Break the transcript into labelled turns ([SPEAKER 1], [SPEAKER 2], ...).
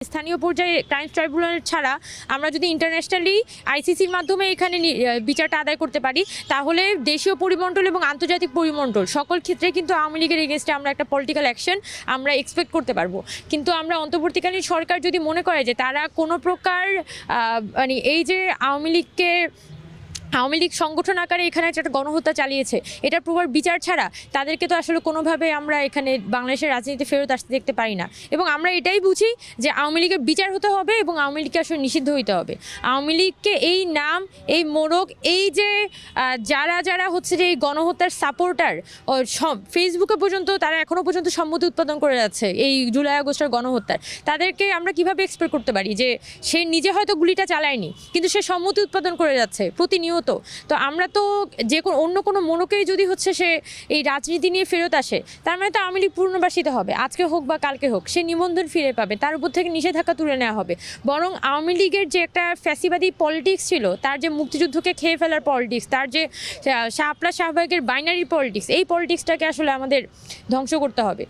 [SPEAKER 1] স্থানীয় পর্যায়ে crime tribunal ছাড়া আমরা যদি ইন্টারন্যাশনালি আইসিসির মাধ্যমে এখানে বিচারটা আদায় করতে পারি, তাহলে দেশীয় পরিমণ্ডল এবং আন্তর্জাতিক পরিমণ্ডল সকল ক্ষেত্রে কিন্তু আওয়ামী লীগের এগেনস্টে আমরা একটা পলিটিক্যাল অ্যাকশন আমরা এক্সপেক্ট করতে পারবো। কিন্তু আমরা অন্তর্বর্তীকালীন সরকার যদি মনে করে যে তারা কোনো প্রকার মানে এই যে আওয়ামী লীগ সংগঠন আকারে এখানে একটা গণহত্যা চালিয়েছে, এটার প্রপার বিচার ছাড়া তাদেরকে তো আসলে কোনোভাবে আমরা এখানে বাংলাদেশের রাজনীতিতে ফেরত আসতে দেখতে পারি না। এবং আমরা এটাই বুঝি যে আওয়ামী লীগের বিচার হতে হবে এবং আওয়ামী লীগকে আসলে নিষিদ্ধ হইতে হবে। আওয়ামী লীগকে এই নাম, এই মোড়ক, এই যে যারা হচ্ছে যে এই গণহত্যার সাপোর্টার, ফেসবুকে পর্যন্ত তারা এখনও পর্যন্ত সম্মতি উৎপাদন করে যাচ্ছে এই জুলাই আগস্টের গণহত্যার, তাদেরকে আমরা কিভাবে এক্সপেক্ট করতে পারি যে সে নিজে হয়তো গুলিটা চালায়নি কিন্তু সে সম্মতি উৎপাদন করে যাচ্ছে প্রতিনিয়ত। তো আমরা তো যে অন্য কোনো মনোকেই যদি হচ্ছে সে এই রাজনীতি নিয়ে ফেরত আসে, তার মানে তো আওয়ামী লীগ পুনর্বাসিত হবে, আজকে হোক বা কালকে হোক সে নিবন্ধন ফিরে পাবে, তার উপর থেকে নিষেধাজ্ঞা তুলে নেওয়া হবে। বরং আওয়ামী লীগের যে একটা ফ্যাসিবাদী পলিটিক্স ছিল, তার যে মুক্তিযুদ্ধকে খেয়ে ফেলার পলিটিক্স, তার যে শাহ আপ্লাস শাহবাগের বাইনারি পলিটিক্স, এই পলিটিক্সটাকে আসলে আমাদের ধ্বংস করতে হবে।